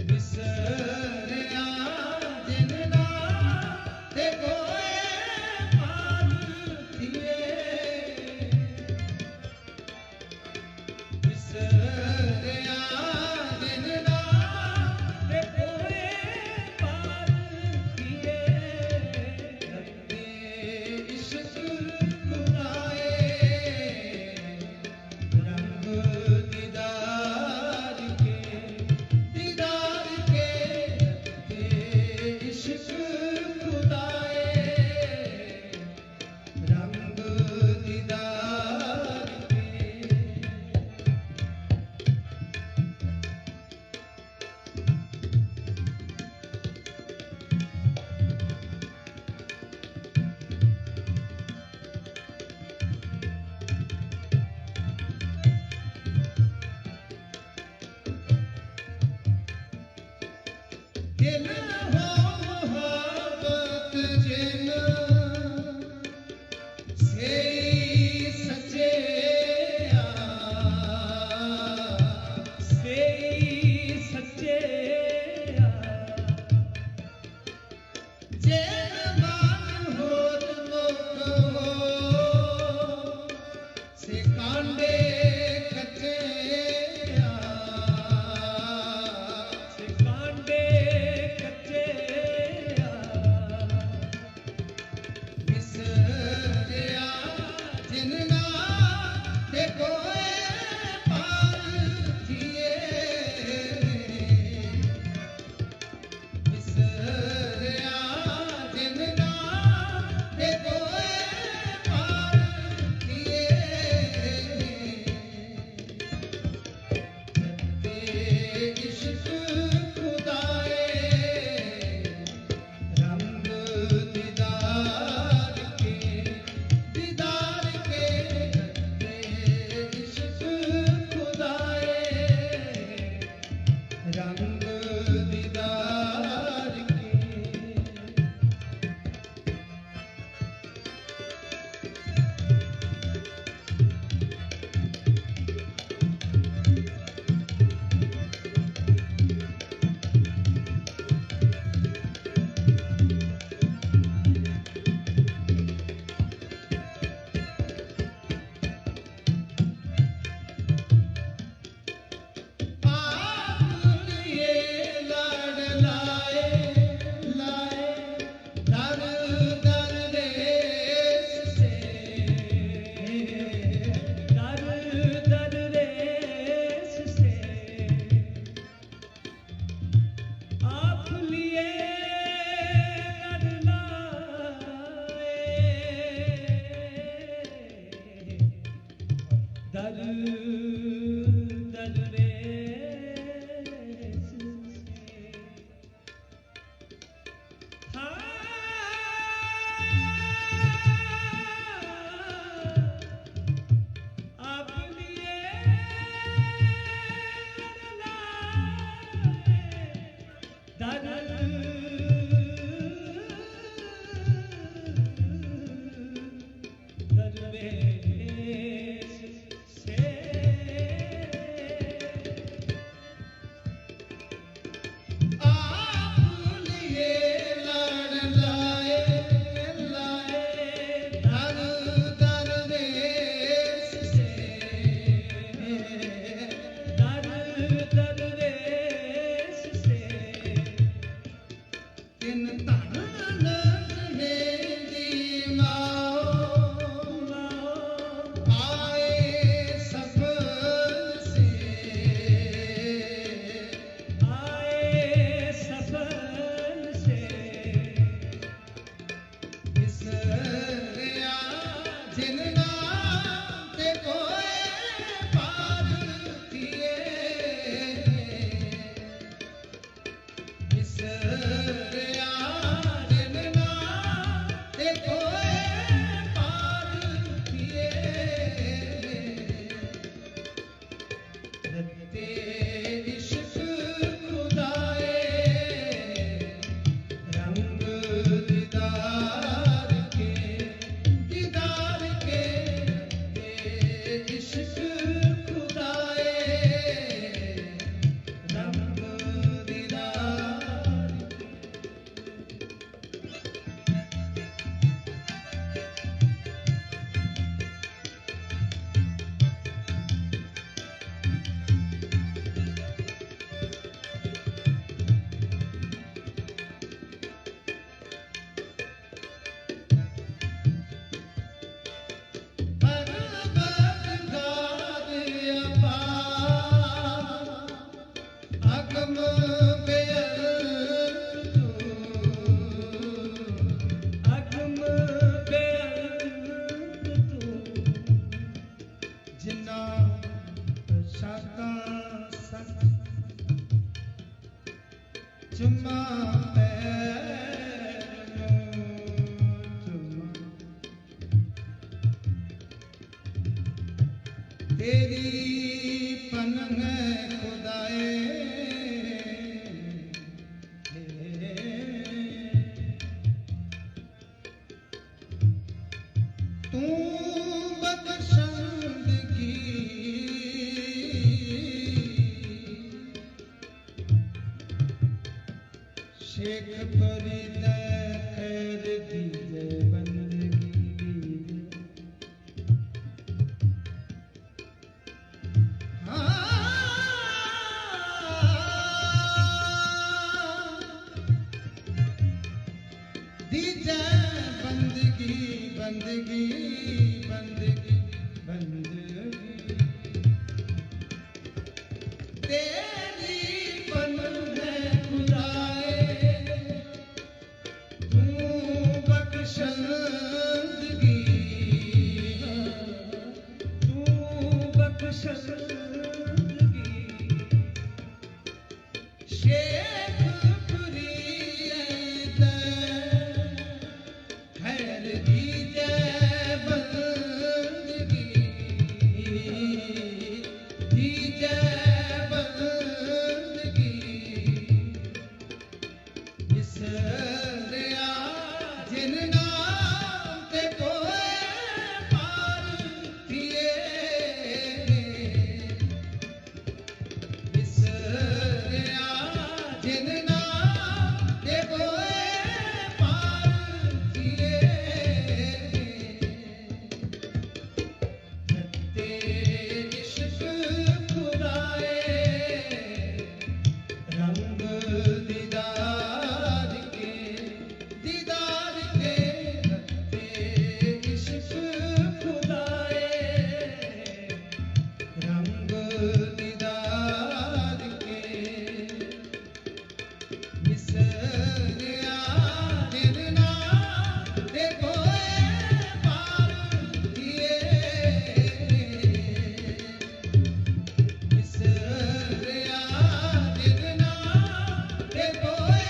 बिसरिया जिन्ना ते कोए पार थिए, बिसरिया जिन्ना ते कोए पार थिए। रब्बे इश्क खुदाए रंग दीदार के, दीदार के इश्क खुदाए रंग दीदार के। दिल हो मोहब्बत जिन से सचे से सचे जिन मान हो लोक हो से कांडे कचे से कांडे कचे इश्क खुदाए रंग दीदार के इश्क खुदाए रंग दीदार चुम्मा तेरी पनम खुदाए तू बख्शंदगी शेख फरीद खैर दीजे बंदगी दीजे बंदगी बंदगी बंदगी बंदगी तेरी पनम है खुदाए तू बख्शंदगी तू बख्शंदगी शेख फरीद खैर दीजे बंदगी दीजे बंदगी इस दरिया जिन नाम ते कोई पार थिए इस दरिया जिन नाम ते कोई पार थिए इश्क खुदाए रंग दीदार के इश्क खुदाए रंग दीदार के इस दरिया जिन नाम ते कोई पार थिए इस दरिया जिन नाम ते कोई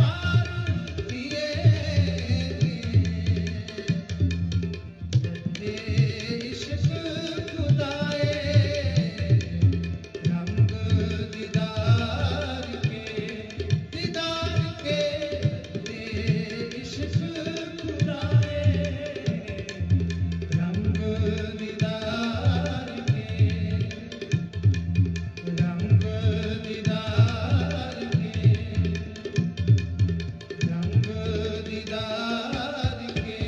पार थिए इश्क खुदाए रंग दीदार के इश्क खुदाए रंग दीदार के रंग दीदार के रंग दीदार के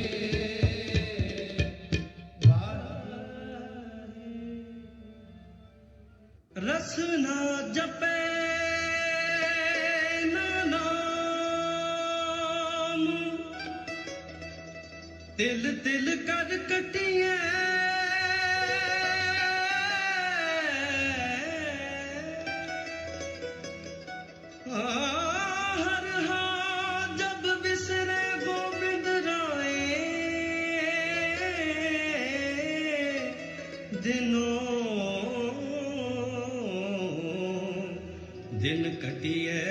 रसना जपे ना नाम तिल तिल कर कटिए हर हाँ जब बिसरे गोविंद राय दिनों दिन कटिए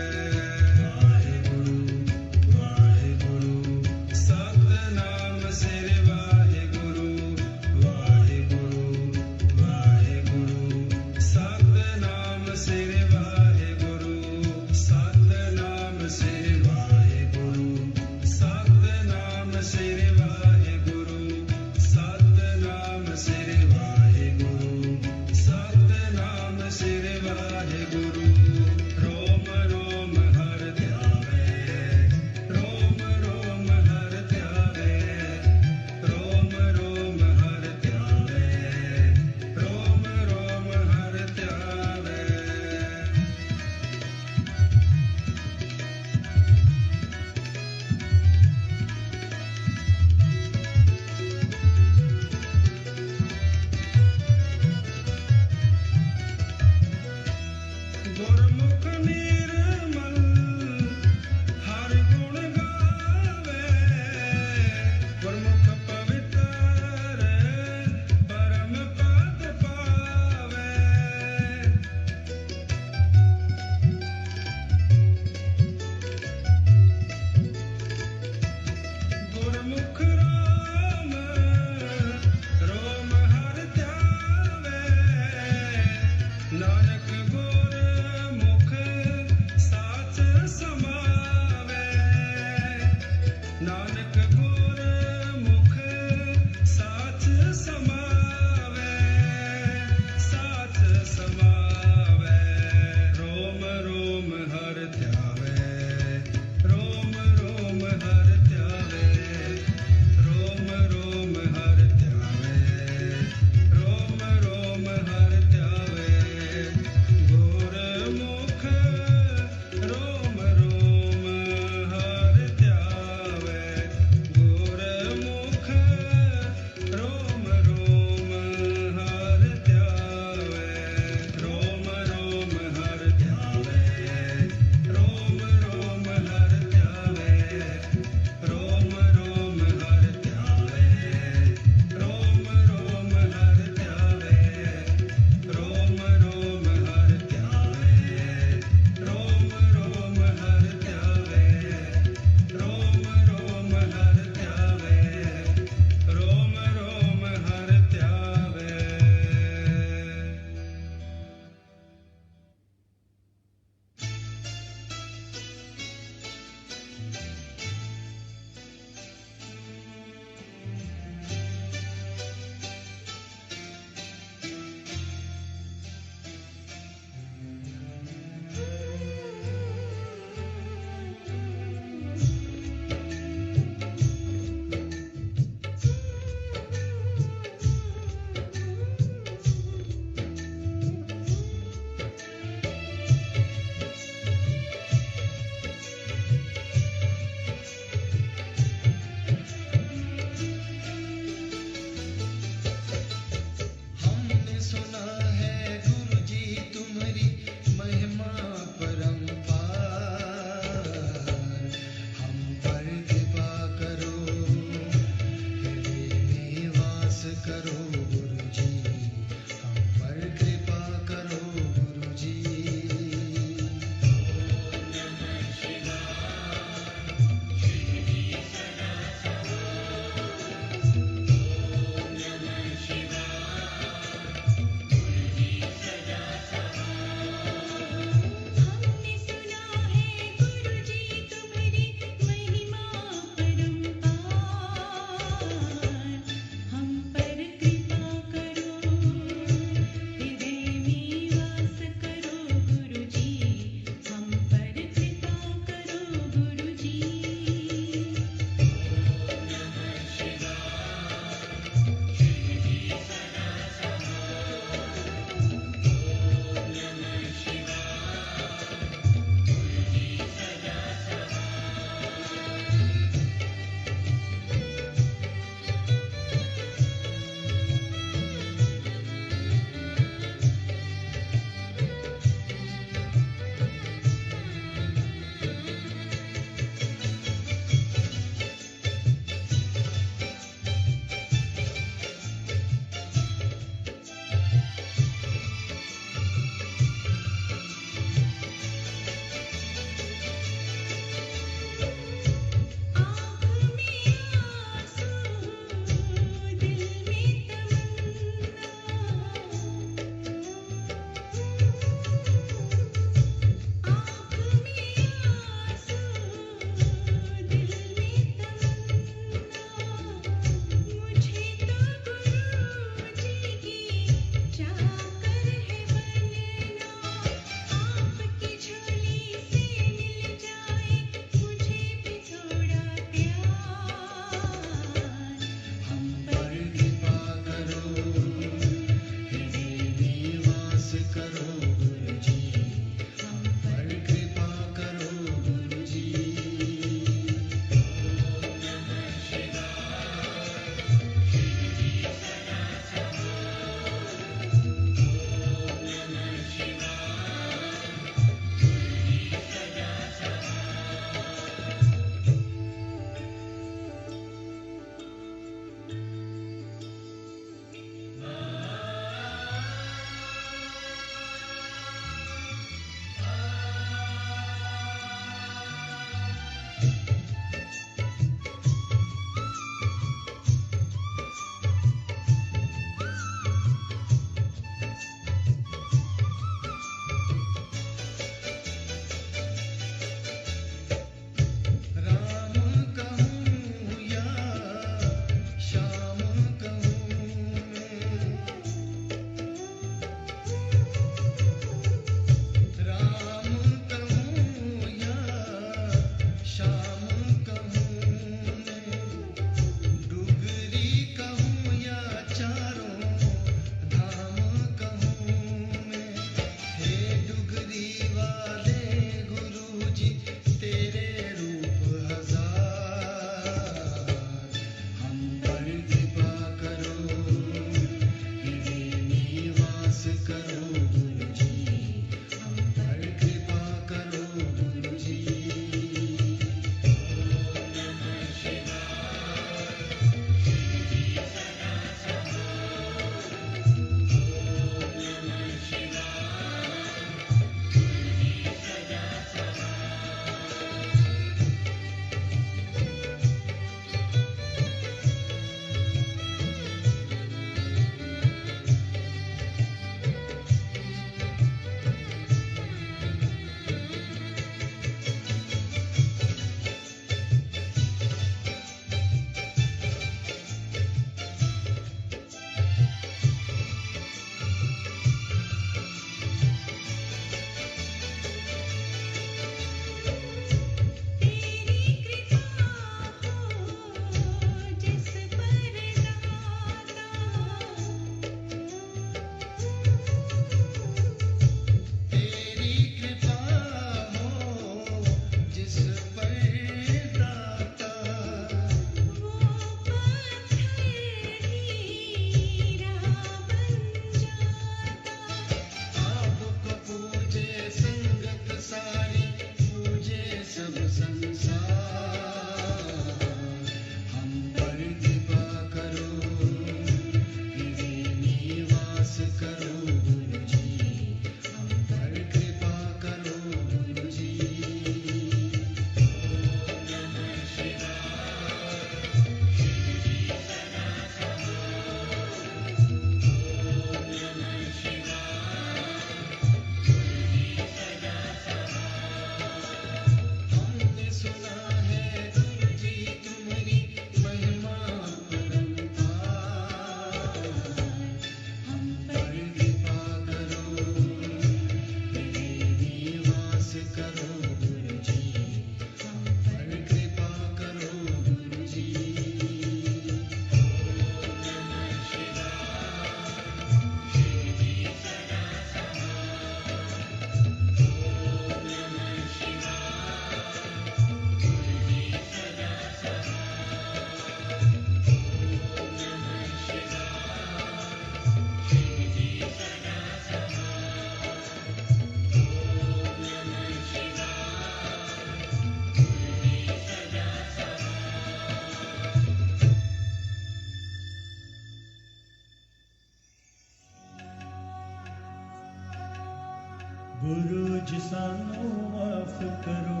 गुरु जी सानू माफ करो,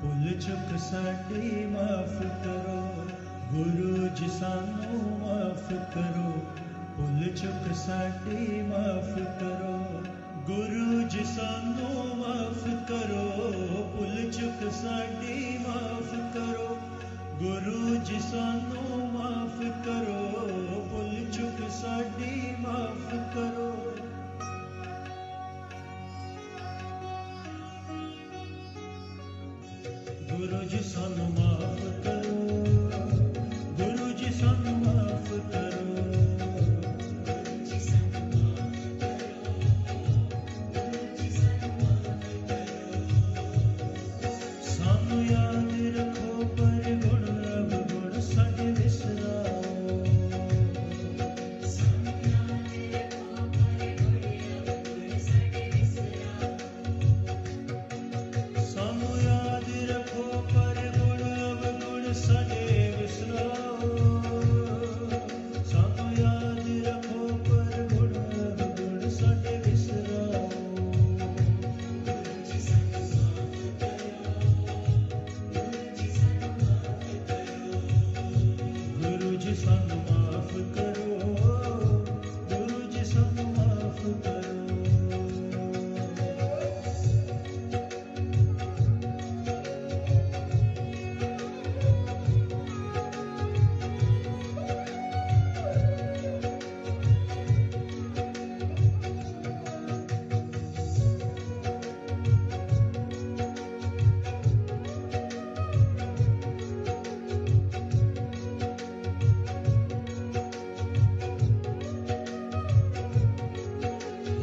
भुल चुक साडी माफ करो। गुरु जी सानू माफ करो, भुल चुक साडी माफ करो। गुरु जी सानू माफ करो, भुल चुक साडी माफ करो। गुरु जी सानू माफ करो, भुल चुक साडी माफ करो। गुरु जी सानू माफ करो, गुरु जी सानू माफ करो। सानू याद रखो पर गुण अवगुण साडे विसराओ। सानू याद रखो पर गुण अवगुण साडे विसराओ। सानू याद रखो पर गुण अवगुण साडे विसराओ। गुरु जी सानू माफ करो, गुरु जी सानू माफ करो।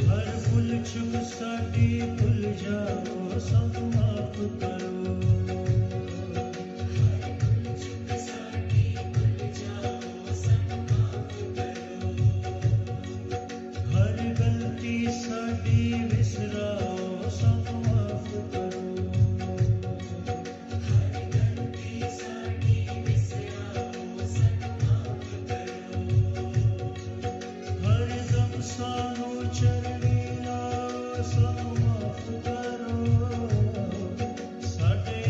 हर भुल चुक साडी भुल जाओ, सब माफ करो। हर गलती साडी विसराओ, सब माफ करो। हर दम सानू चरणी लाओ, सब माफ करो। साडे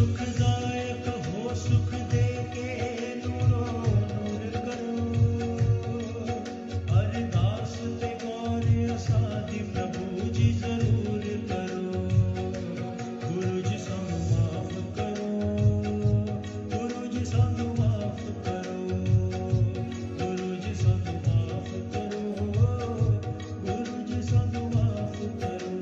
सुखदायक हो सुख दे के नूरो नूर करो अरदास ते गौर असादी प्रभु जी जरूर करो गुरु जी सानू माफ करो गुरु जी सानू माफ करो गुरु जी सानू माफ करो गुरु जी सानू माफ करो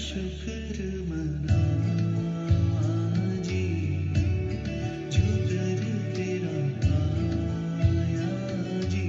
शुक्र मनावा जी जो कर तेरा आया जी।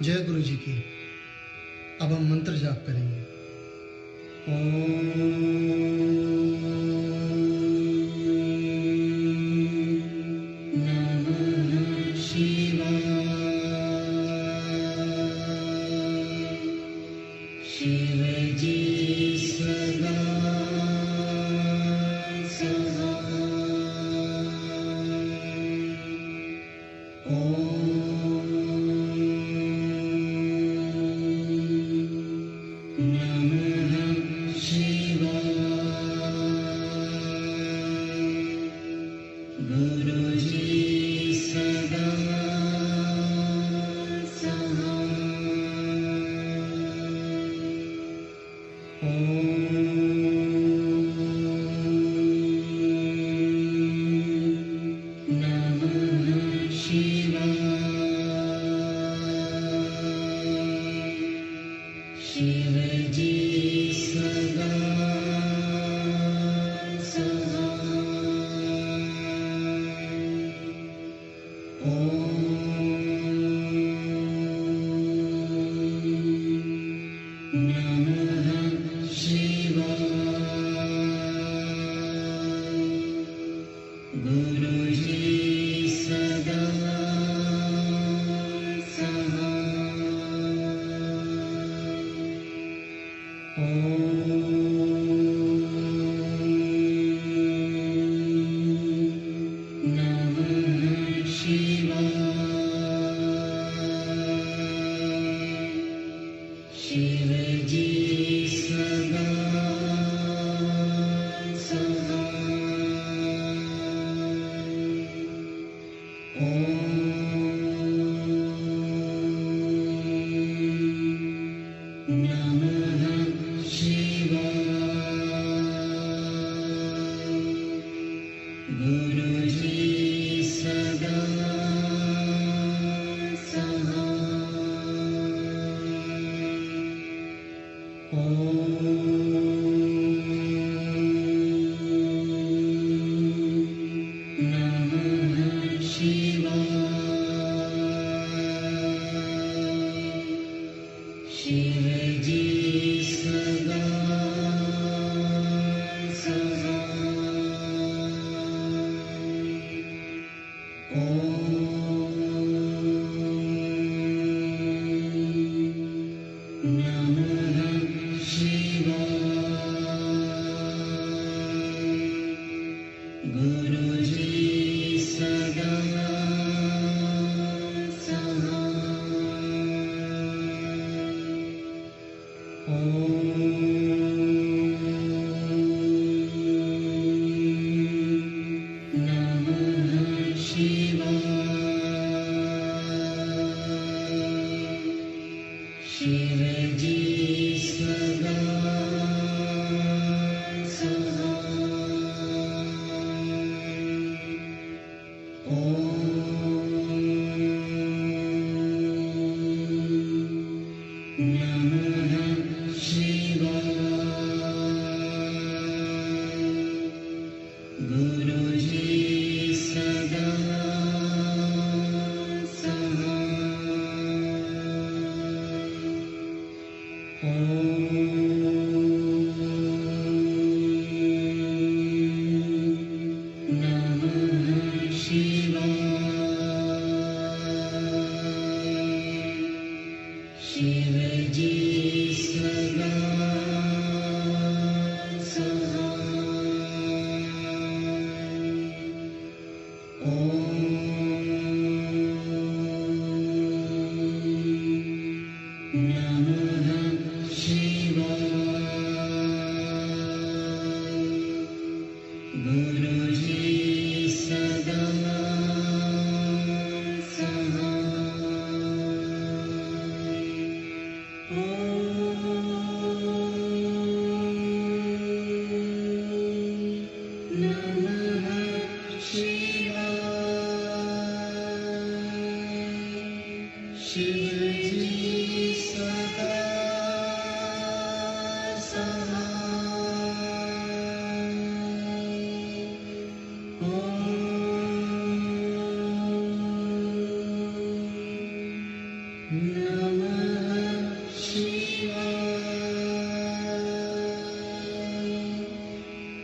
जय गुरु जी की। अब हम मंत्र जाप करेंगे। नमः शिवाय। शिव जी सदा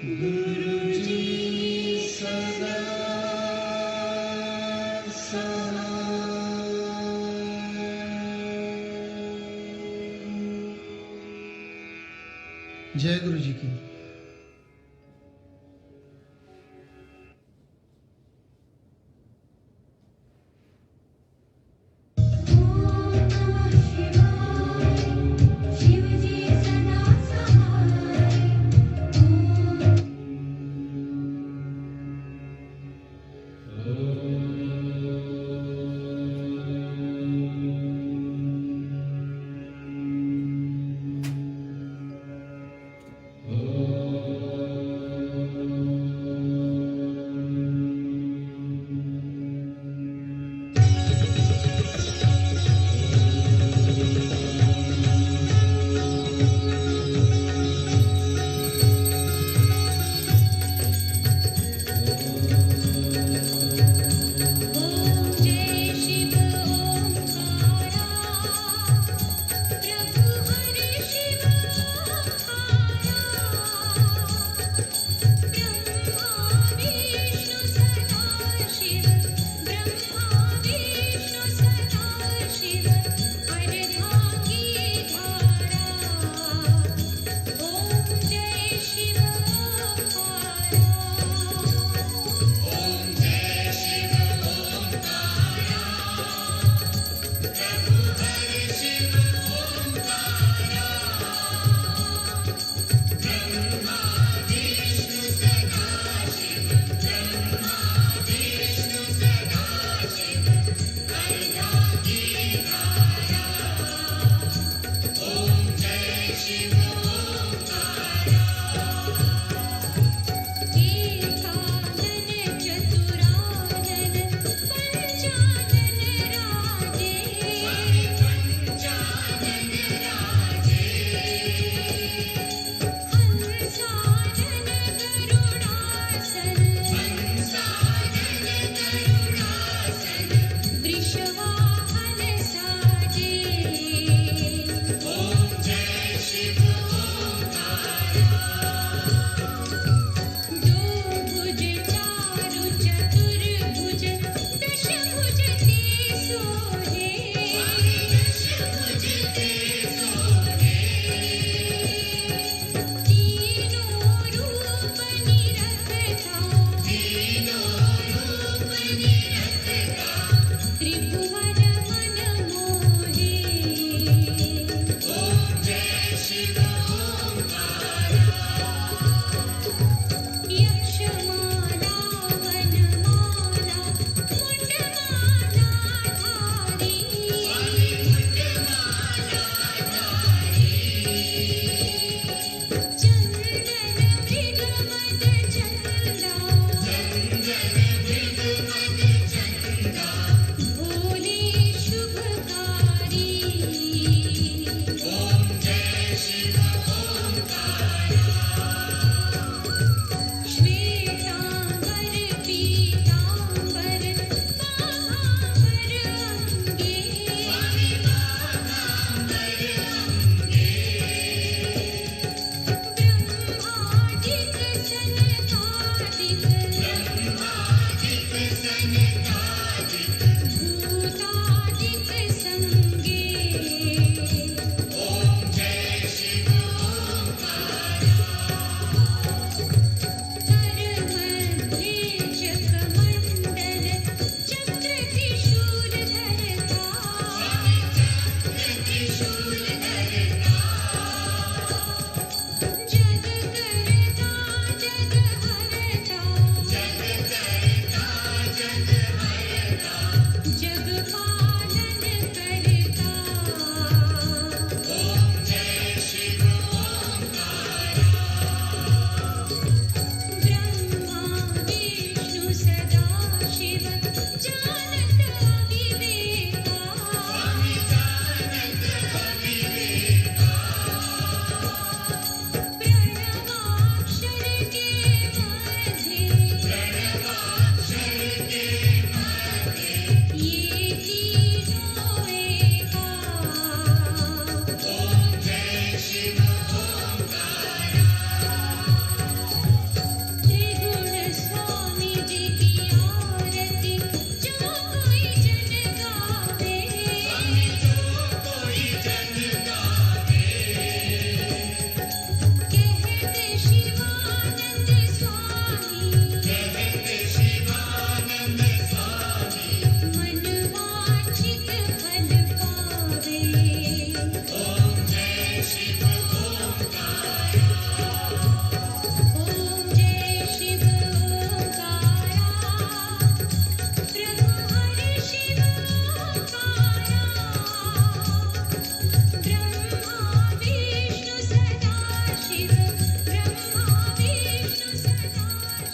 गुरु जी सदा सहाय। जय गुरु जी की।